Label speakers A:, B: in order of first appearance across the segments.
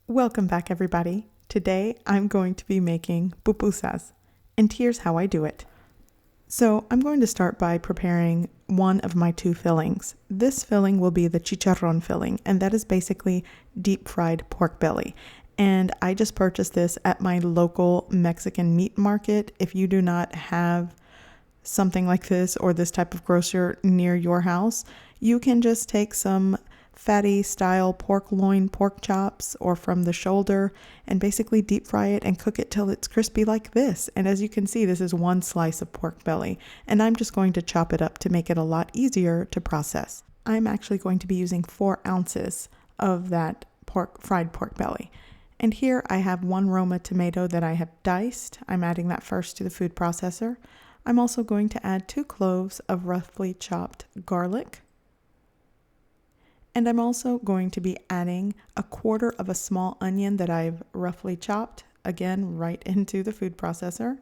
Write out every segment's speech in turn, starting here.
A: Welcome back, everybody. Today I'm going to be making pupusas, and here's how I do it. So I'm going to start by preparing one of my two fillings. This filling will be the chicharrón filling, and that is basically deep fried pork belly. And I just purchased this at my local Mexican meat market. If you do not have something like this or this type of grocer near your house, you can just take some fatty style pork loin pork chops or from the shoulder and basically deep fry it and cook it till it's crispy like this. And as you can see, this is one slice of pork belly, and I'm just going to chop it up to make it a lot easier to process. I'm actually going to be using 4 ounces of that fried pork belly. And here I have 1 Roma tomato that I have diced. I'm adding that first to the food processor. I'm also going to add 2 cloves of roughly chopped garlic. And I'm also going to be adding 1/4 of a small onion that I've roughly chopped, again, right into the food processor.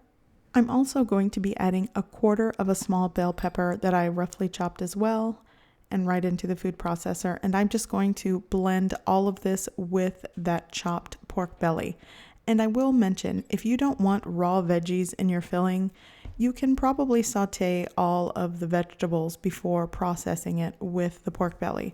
A: I'm also going to be adding 1/4 of a small bell pepper that I roughly chopped as well, and right into the food processor. And I'm just going to blend all of this with that chopped pork belly. And I will mention, if you don't want raw veggies in your filling, you can probably saute all of the vegetables before processing it with the pork belly.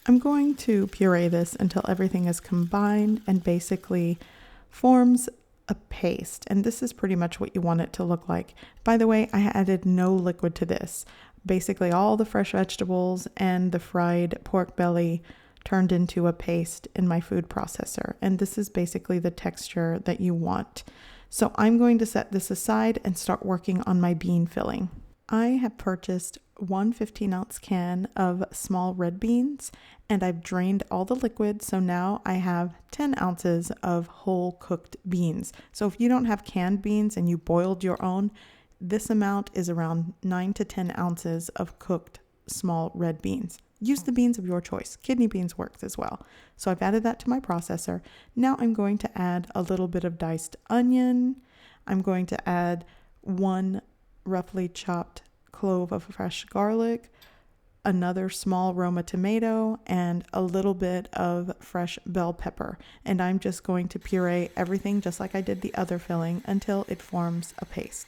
A: I'm going to puree this until everything is combined and basically forms a paste. And this is pretty much what you want it to look like. By the way, I added no liquid to this. Basically all the fresh vegetables and the fried pork belly turned into a paste in my food processor. And this is basically the texture that you want. So I'm going to set this aside and start working on my bean filling. I have purchased 1 15-ounce can of small red beans, and I've drained all the liquid, so now I have 10 ounces of whole cooked beans. So if you don't have canned beans and you boiled your own, this amount is around 9 to 10 ounces of cooked small red beans. Use the beans of your choice. Kidney beans works as well. So I've added that to my processor. Now I'm going to add a little bit of diced onion. I'm going to add 1 roughly chopped clove of fresh garlic, another small Roma tomato, and a little bit of fresh bell pepper. And I'm just going to puree everything just like I did the other filling until it forms a paste.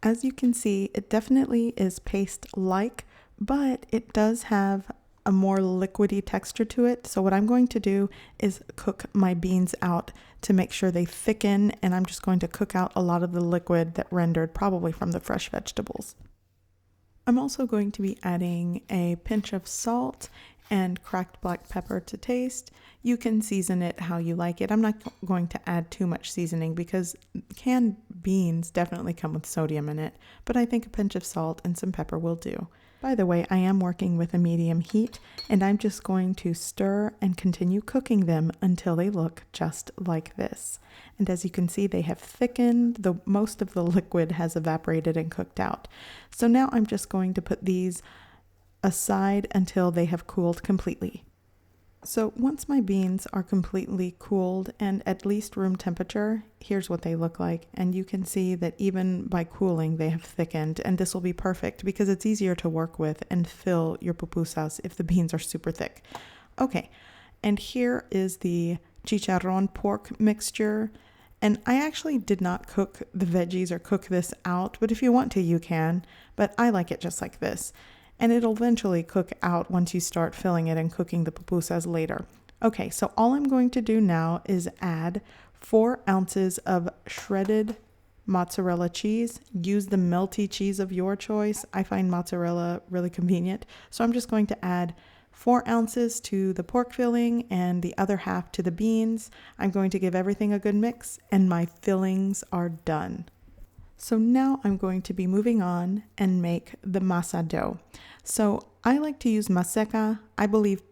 A: As you can see, it definitely is paste-like, but it does have a more liquidy texture to it. So what I'm going to do is cook my beans out to make sure they thicken, and I'm just going to cook out a lot of the liquid that rendered probably from the fresh vegetables. I'm also going to be adding a pinch of salt and cracked black pepper to taste. You can season it how you like it. I'm not going to add too much seasoning because canned beans definitely come with sodium in it, but I think a pinch of salt and some pepper will do. By the way, I am working with a medium heat, and I'm just going to stir and continue cooking them until they look just like this. And as you can see, they have thickened. Most of the liquid has evaporated and cooked out. So now I'm just going to put these aside until they have cooled completely. So once my beans are completely cooled and at least room temperature, here's what they look like. And you can see that even by cooling, they have thickened, and this will be perfect because it's easier to work with and fill your pupusas if the beans are super thick. Okay, and here is the chicharrón pork mixture. And I actually did not cook the veggies or cook this out, but if you want to, you can. But I like it just like this. And it'll eventually cook out once you start filling it and cooking the pupusas later. Okay, so all I'm going to do now is add 4 ounces of shredded mozzarella cheese. Use the melty cheese of your choice. I find mozzarella really convenient. So I'm just going to add 4 ounces to the pork filling and the other half to the beans. I'm going to give everything a good mix, and my fillings are done. So now I'm going to be moving on and make the masa dough. So I like to use Maseca. I believe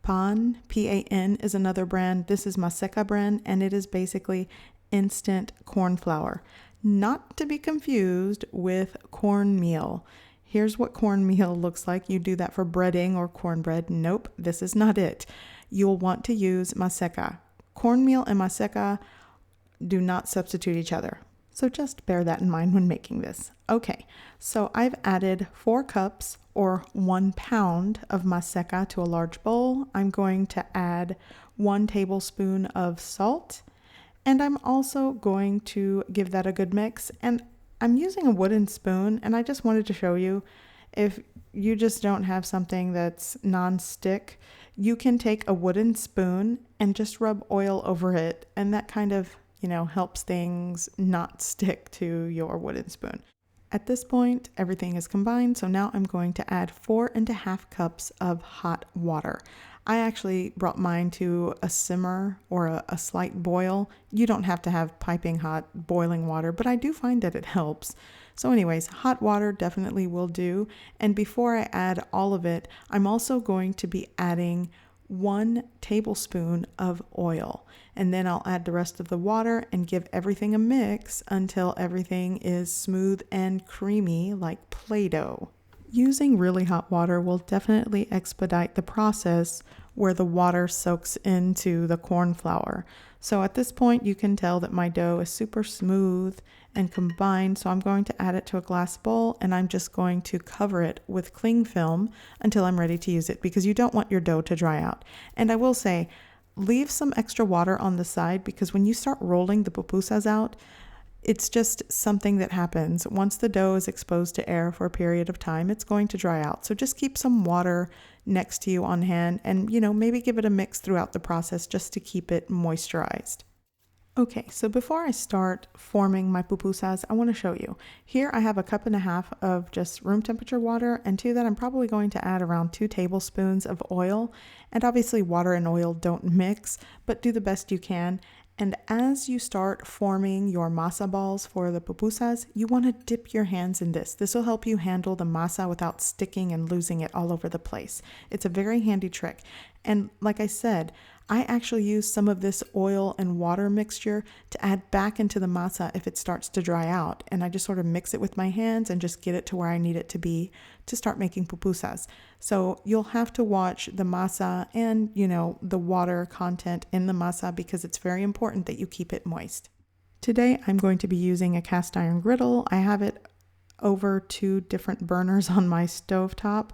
A: Pan, P-A-N, is another brand. This is Maseca brand, and it is basically instant corn flour. Not to be confused with cornmeal. Here's what cornmeal looks like. You do that for breading or cornbread. Nope, this is not it. You'll want to use Maseca. Cornmeal and Maseca do not substitute each other. So just bear that in mind when making this. Okay, so I've added 4 cups or 1 pound of maseca to a large bowl. I'm going to add 1 tablespoon of salt, and I'm also going to give that a good mix. And I'm using a wooden spoon, and I just wanted to show you, if you just don't have something that's non-stick, you can take a wooden spoon and just rub oil over it, and that kind of, helps things not stick to your wooden spoon. At this point, everything is combined, so now I'm going to add 4.5 cups of hot water. I actually brought mine to a simmer or a slight boil. You don't have to have piping hot boiling water, but I do find that it helps. So anyways, hot water definitely will do. And before I add all of it, I'm also going to be adding 1 tablespoon of oil. And then I'll add the rest of the water and give everything a mix until everything is smooth and creamy like Play-Doh. Using really hot water will definitely expedite the process where the water soaks into the corn flour. So at this point, you can tell that my dough is super smooth and combined. So I'm going to add it to a glass bowl, and I'm just going to cover it with cling film until I'm ready to use it, because you don't want your dough to dry out. And I will say, leave some extra water on the side, because when you start rolling the pupusas out, it's just something that happens. Once the dough is exposed to air for a period of time, it's going to dry out. So just keep some water next to you on hand, and maybe give it a mix throughout the process just to keep it moisturized. Okay, so before I start forming my pupusas, I want to show you. Here I have 1.5 cups of just room temperature water, and to that I'm probably going to add around 2 tablespoons of oil. And obviously water and oil don't mix, but do the best you can. And as you start forming your masa balls for the pupusas, you want to dip your hands in this. This will help you handle the masa without sticking and losing it all over the place. It's a very handy trick. And like I said, I actually use some of this oil and water mixture to add back into the masa if it starts to dry out. And I just sort of mix it with my hands and just get it to where I need it to be to start making pupusas. So you'll have to watch the masa and, the water content in the masa, because it's very important that you keep it moist. Today, I'm going to be using a cast iron griddle. I have it over 2 different burners on my stovetop.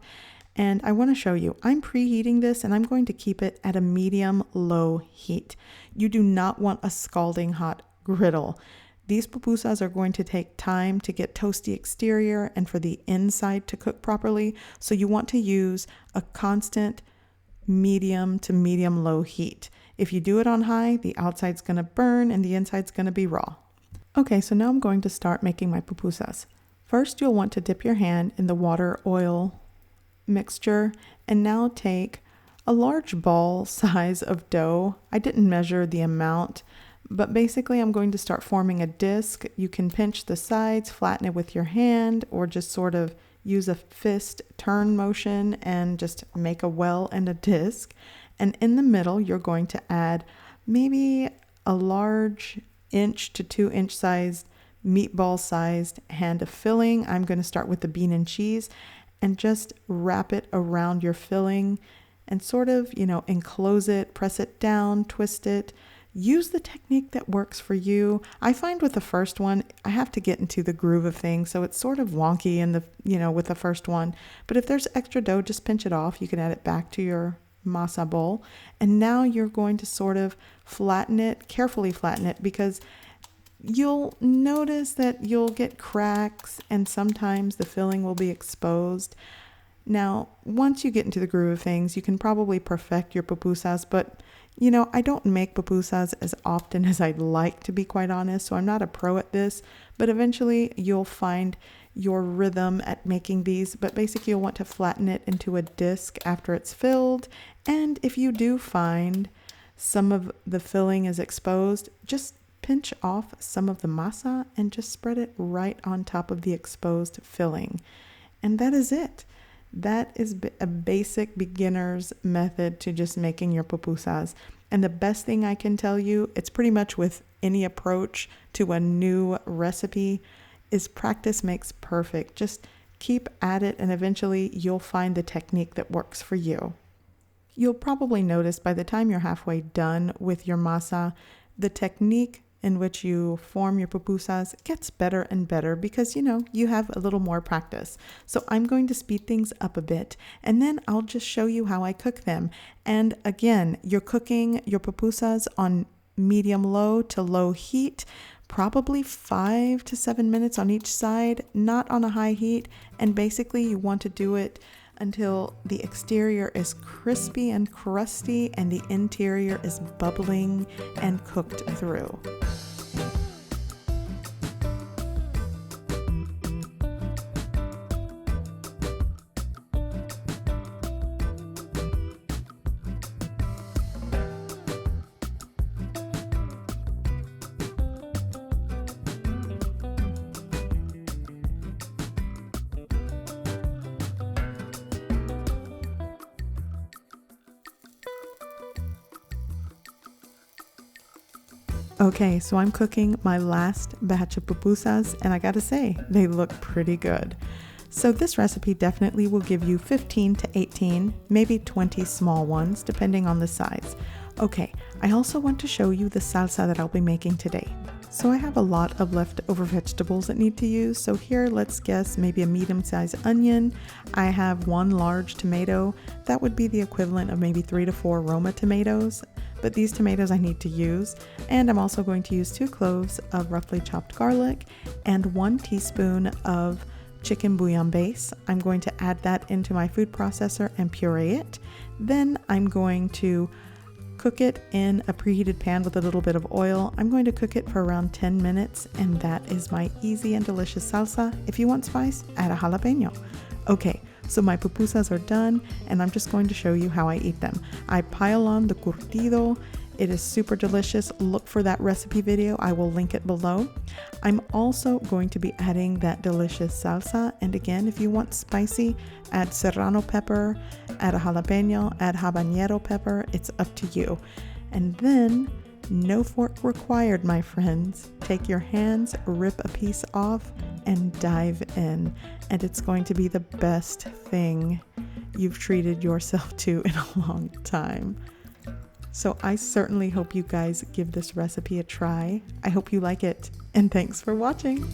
A: And I want to show you, I'm preheating this, and I'm going to keep it at a medium-low heat. You do not want a scalding hot griddle. These pupusas are going to take time to get toasty exterior and for the inside to cook properly. So you want to use a constant medium to medium-low heat. If you do it on high, the outside's going to burn and the inside's going to be raw. Okay, so now I'm going to start making my pupusas. First, you'll want to dip your hand in the water oil mixture, and now take a large ball size of dough. I didn't measure the amount, but basically I'm going to start forming a disc. You can pinch the sides, flatten it with your hand, or just sort of use a fist turn motion and just make a well and a disc. And in the middle, you're going to add maybe a large 1 to 2 inch sized meatball sized hand of filling. I'm going to start with the bean and cheese, and just wrap it around your filling and sort of, enclose it, press it down, twist it. Use the technique that works for you. I find with the first one, I have to get into the groove of things, so it's sort of wonky in the, with the first one. But if there's extra dough, just pinch it off. You can add it back to your masa bowl. And now you're going to sort of flatten it, carefully flatten it, because you'll notice that you'll get cracks and sometimes the filling will be exposed. Now, once you get into the groove of things, you can probably perfect your pupusas, but I don't make pupusas as often as I'd like, to be quite honest, so I'm not a pro at this, but eventually you'll find your rhythm at making these. But basically you'll want to flatten it into a disc after it's filled, and if you do find some of the filling is exposed, just pinch off some of the masa and just spread it right on top of the exposed filling. And that is it. That is a basic beginner's method to just making your pupusas. And the best thing I can tell you, it's pretty much with any approach to a new recipe, is practice makes perfect. Just keep at it, and eventually you'll find the technique that works for you. You'll probably notice by the time you're halfway done with your masa, the technique in which you form your pupusas gets better and better because, you have a little more practice. So I'm going to speed things up a bit, and then I'll just show you how I cook them. And again, you're cooking your pupusas on medium-low to low heat, probably 5 to 7 minutes on each side, not on a high heat. And basically you want to do it until the exterior is crispy and crusty and the interior is bubbling and cooked through. Okay, so I'm cooking my last batch of pupusas, and I gotta say, they look pretty good. So this recipe definitely will give you 15 to 18, maybe 20 small ones, depending on the size. Okay, I also want to show you the salsa that I'll be making today. So I have a lot of leftover vegetables that need to use. So here, let's guess maybe a medium-sized onion. I have 1 large tomato. That would be the equivalent of maybe 3 to 4 Roma tomatoes. But these tomatoes I need to use. And I'm also going to use 2 cloves of roughly chopped garlic and 1 teaspoon of chicken bouillon base. I'm going to add that into my food processor and puree it. Then I'm going to cook it in a preheated pan with a little bit of oil. I'm going to cook it for around 10 minutes, and that is my easy and delicious salsa. If you want spice, add a jalapeno. Okay, so my pupusas are done, and I'm just going to show you how I eat them. I pile on the curtido. It is super delicious. Look for that recipe video. I will link it below. I'm also going to be adding that delicious salsa. And again, if you want spicy, add serrano pepper, add a jalapeno, add habanero pepper. It's up to you. And then, no fork required, my friends. Take your hands, rip a piece off, and dive in. And it's going to be the best thing you've treated yourself to in a long time. So I certainly hope you guys give this recipe a try. I hope you like it, and thanks for watching.